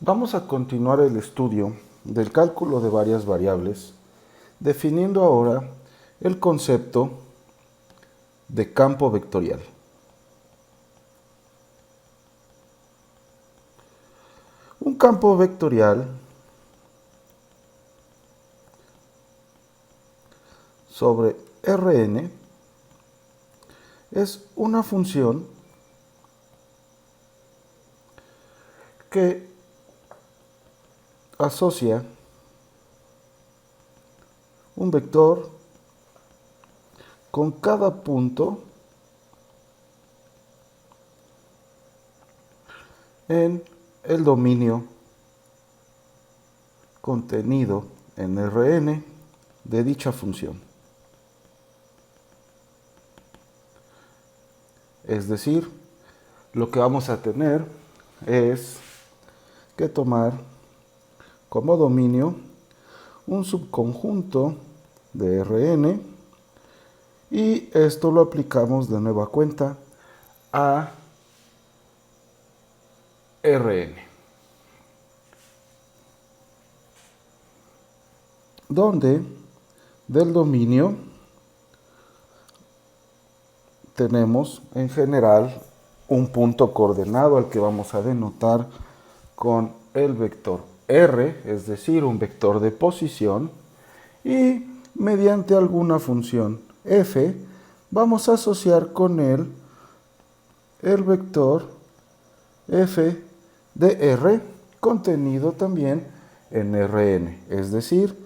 Vamos a continuar el estudio del cálculo de varias variables, definiendo ahora el concepto de campo vectorial. Un campo vectorial sobre Rn es una función que asocia un vector con cada punto en el dominio contenido en Rn de dicha función. Es decir, lo que vamos a tener es que tomar como dominio un subconjunto de Rn y esto lo aplicamos de nueva cuenta a Rn, donde del dominio tenemos en general un punto coordenado al que vamos a denotar con el vector r, es decir, un vector de posición, y mediante alguna función f vamos a asociar con él el vector f de r contenido también en Rn, es decir,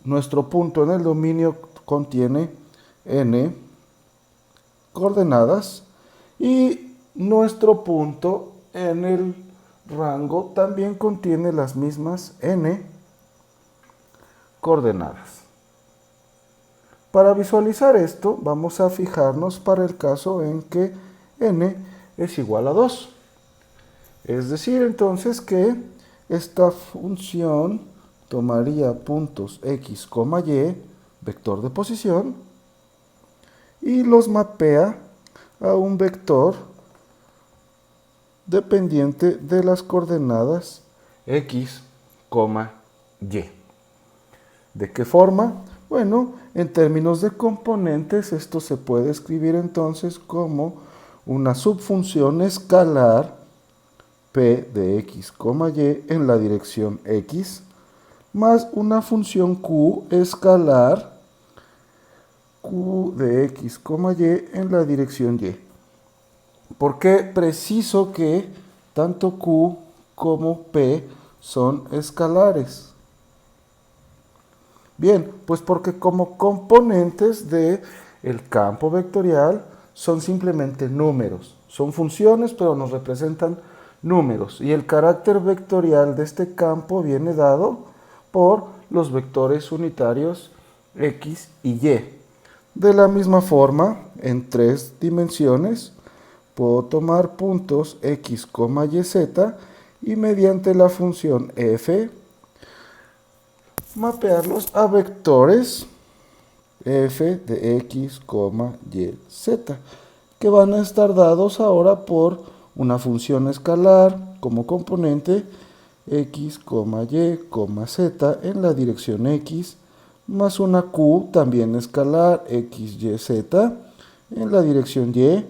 nuestro punto en el dominio contiene n coordenadas y nuestro punto en el rango también contiene las mismas n coordenadas. Para visualizar esto, vamos a fijarnos para el caso en que n es igual a 2. Es decir, entonces que esta función tomaría puntos x, y, vector de posición, y los mapea a un vector dependiente de las coordenadas x, y. ¿De qué forma? Bueno, en términos de componentes, esto se puede escribir entonces como una subfunción escalar p de x, y en la dirección x, más una función q escalar q de x, y en la dirección y. ¿Por qué preciso que tanto q como p son escalares? Bien, pues porque como componentes del campo vectorial son simplemente números. Son funciones, pero nos representan números. Y el carácter vectorial de este campo viene dado por los vectores unitarios x y y. De la misma forma, en 3 dimensiones, puedo tomar puntos x, y, z y mediante la función f mapearlos a vectores f de x, y, z, que van a estar dados ahora por una función escalar como componente x, y, z en la dirección x, más una q también escalar x, y, z en la dirección y,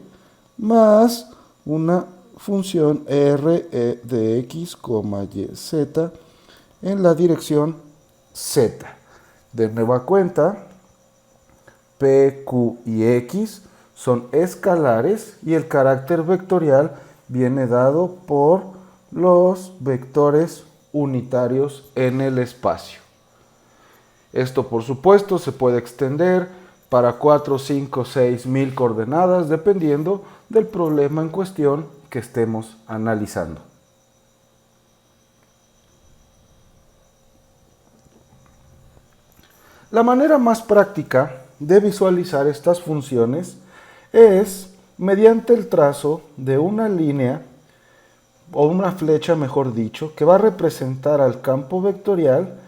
más una función r de x, y, z en la dirección z. De nueva cuenta, p, q y x son escalares y el carácter vectorial viene dado por los vectores unitarios en el espacio. Esto, por supuesto, se puede extender para 4, 5, 6, 1000 coordenadas, dependiendo del problema en cuestión que estemos analizando. La manera más práctica de visualizar estas funciones es mediante el trazo de una línea, o una flecha mejor dicho, que va a representar al campo vectorial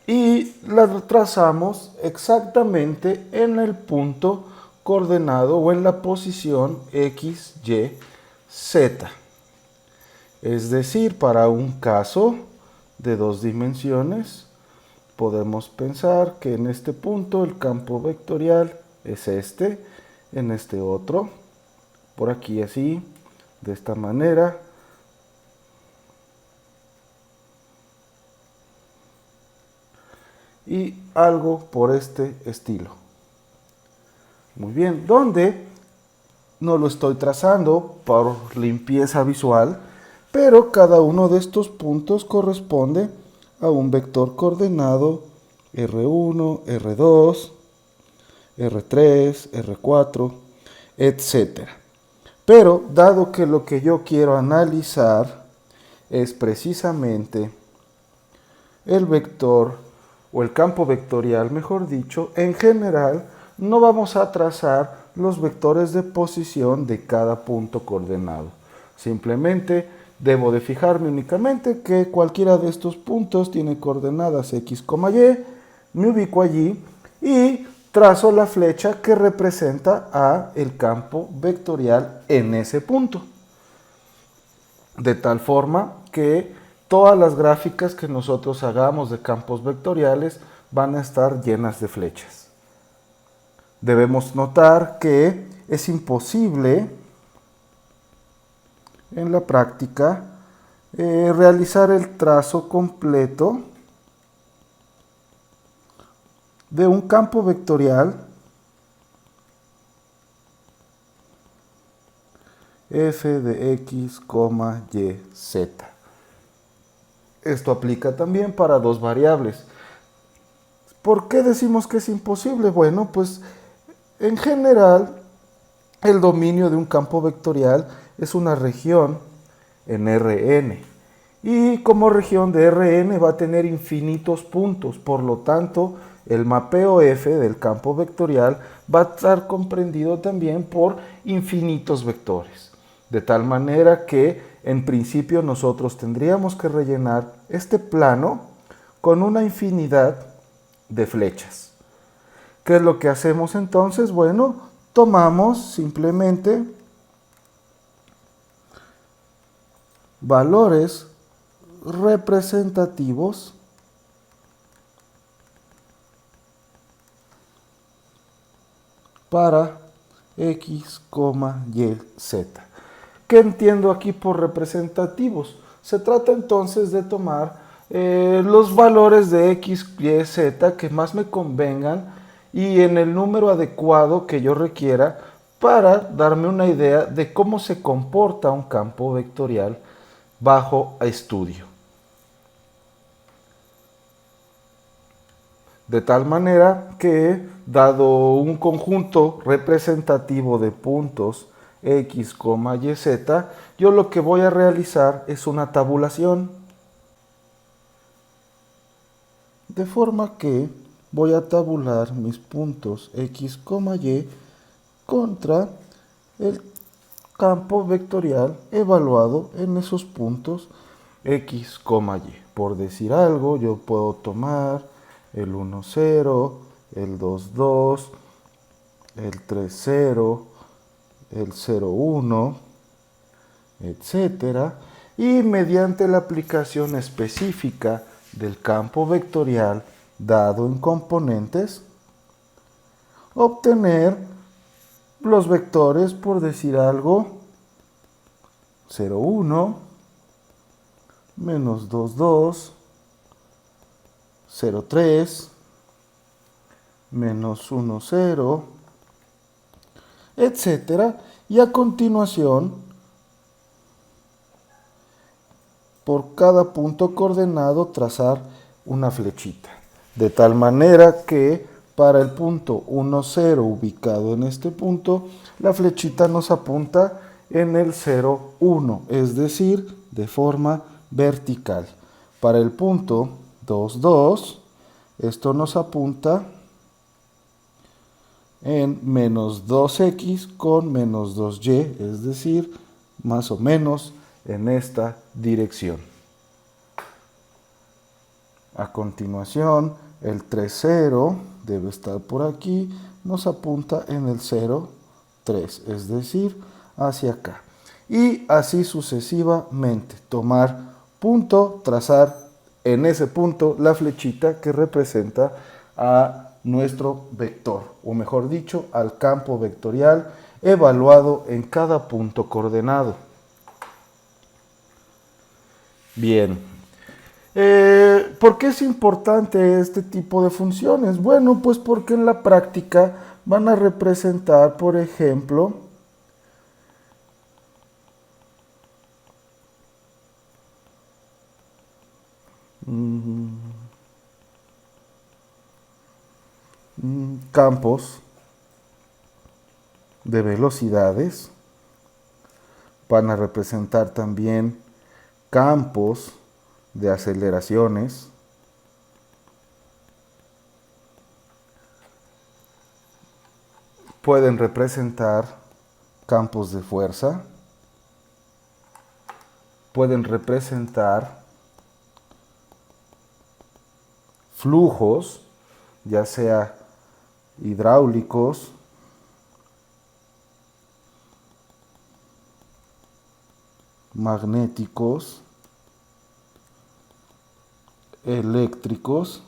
y la trazamos exactamente en el punto coordenado o en la posición x, y, z. Es decir, para un caso de 2 dimensiones, podemos pensar que en este punto el campo vectorial es este, en este otro, por aquí así, de esta manera. Y algo por este estilo. Muy bien, donde no lo estoy trazando por limpieza visual, pero cada uno de estos puntos corresponde a un vector coordenado R1, R2, R3, R4, etc. Pero dado que lo que yo quiero analizar es precisamente el vector o el campo vectorial, mejor dicho, en general no vamos a trazar los vectores de posición de cada punto coordenado. Simplemente debo de fijarme únicamente que cualquiera de estos puntos tiene coordenadas x, y, me ubico allí y trazo la flecha que representa a el campo vectorial en ese punto. De tal forma que todas las gráficas que nosotros hagamos de campos vectoriales van a estar llenas de flechas. Debemos notar que es imposible en la práctica realizar el trazo completo de un campo vectorial f de x, y, z. Esto aplica también para 2 variables. ¿Por qué decimos que es imposible? Bueno, pues en general el dominio de un campo vectorial es una región en Rn. Y como región de Rn va a tener infinitos puntos, por lo tanto el mapeo F del campo vectorial va a estar comprendido también por infinitos vectores. De tal manera que en principio nosotros tendríamos que rellenar este plano con una infinidad de flechas. ¿Qué es lo que hacemos entonces? Bueno, tomamos simplemente valores representativos para x, y, z. ¿Qué entiendo aquí por representativos? Se trata entonces de tomar los valores de x, y, z que más me convengan y en el número adecuado que yo requiera para darme una idea de cómo se comporta un campo vectorial bajo estudio. De tal manera que, dado un conjunto representativo de puntos x, y, z, yo lo que voy a realizar es una tabulación. De forma que voy a tabular mis puntos x, y contra el campo vectorial evaluado en esos puntos x, y. Por decir algo, yo puedo tomar el 1, 0, el 2, 2, el 3, 0, el 0, 1, etc. Y mediante la aplicación específica del campo vectorial dado en componentes, obtener los vectores, por decir algo, 0, 1, menos 2, 2, 0, 3, menos 1, 0, etc. Y a continuación, por cada punto coordenado, trazar una flechita. De tal manera que para el punto 1, 0 ubicado en este punto, la flechita nos apunta en el 0, 1, es decir, de forma vertical. Para el punto 2, 2, esto nos apunta en menos 2x con menos 2y, es decir, más o menos en esta dirección. A continuación, el 3, 0 debe estar por aquí, nos apunta en el 0, 3, es decir, hacia acá. y así sucesivamente. Tomar punto, trazar en ese punto la flechita que representa a nuestro vector, o mejor dicho, al campo vectorial evaluado en cada punto coordenado. Bien. ¿Por qué es importante este tipo de funciones? Bueno, pues porque en la práctica van a representar, por ejemplo, campos de velocidades, van a representar también campos de aceleraciones, pueden representar campos de fuerza, pueden representar flujos, ya sea hidráulicos, magnéticos, eléctricos,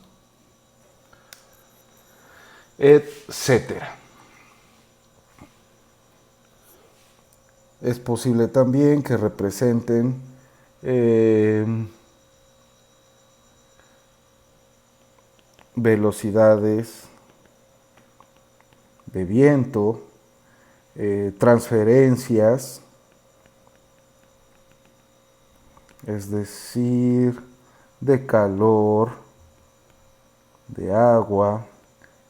etcétera. Es posible también que representen velocidades de viento, transferencias, es decir, de calor, de agua,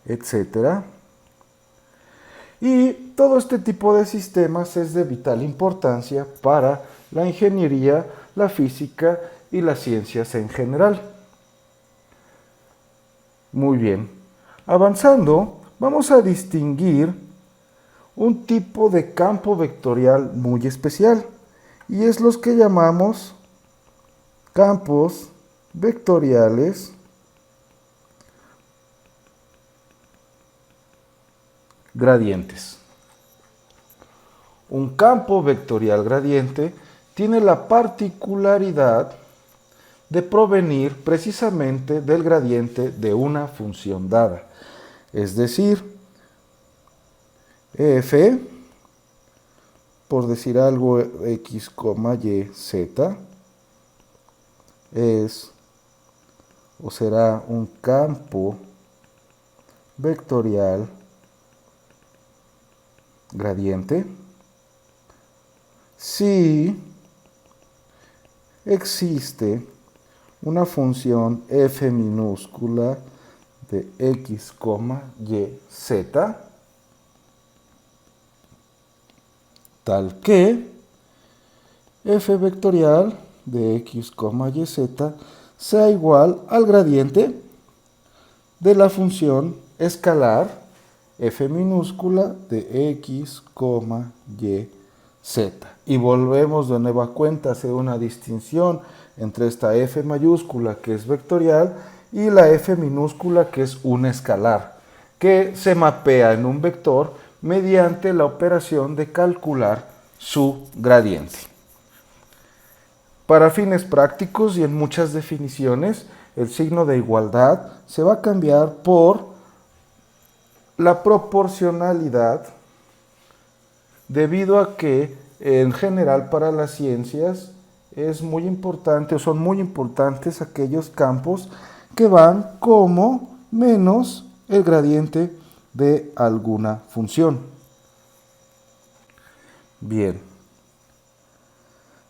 etcétera. Y todo este tipo de sistemas es de vital importancia para la ingeniería, la física y las ciencias en general. Muy bien. Avanzando, vamos a distinguir un tipo de campo vectorial muy especial, y es los que llamamos campos vectoriales gradientes. Un campo vectorial gradiente tiene la particularidad de provenir precisamente del gradiente de una función dada. Es decir, f, por decir algo, x, y, z, es o será un campo vectorial gradiente si existe una función f minúscula de x, y, z, tal que f vectorial de x, y, z sea igual al gradiente de la función escalar f minúscula de x, y, z. Y volvemos de nueva cuenta a hacer una distinción entre esta f mayúscula, que es vectorial, y la f minúscula, que es un escalar, que se mapea en un vector mediante la operación de calcular su gradiente. Para fines prácticos y en muchas definiciones, el signo de igualdad se va a cambiar por la proporcionalidad, debido a que en general para las ciencias es muy importante, o son muy importantes aquellos campos que van como menos el gradiente de alguna función. Bien.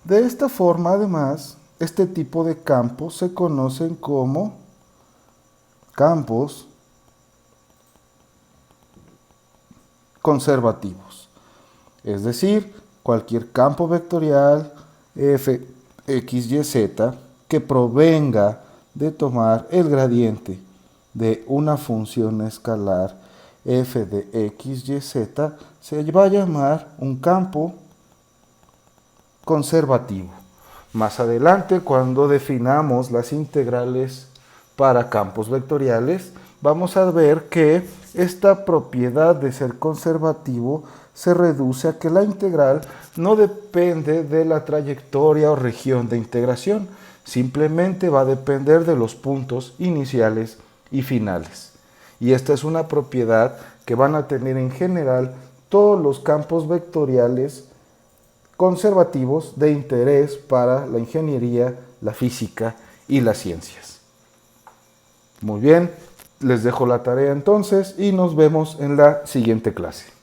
De esta forma, además, este tipo de campos se conocen como campos conservativos. Es decir, cualquier campo vectorial f, x, y, z que provenga de tomar el gradiente de una función escalar f de x, y, z se va a llamar un campo conservativo. Más adelante, cuando definamos las integrales para campos vectoriales, vamos a ver que esta propiedad de ser conservativo se reduce a que la integral no depende de la trayectoria o región de integración, simplemente va a depender de los puntos iniciales y finales. Y esta es una propiedad que van a tener en general todos los campos vectoriales conservativos de interés para la ingeniería, la física y las ciencias. Muy bien, les dejo la tarea entonces y nos vemos en la siguiente clase.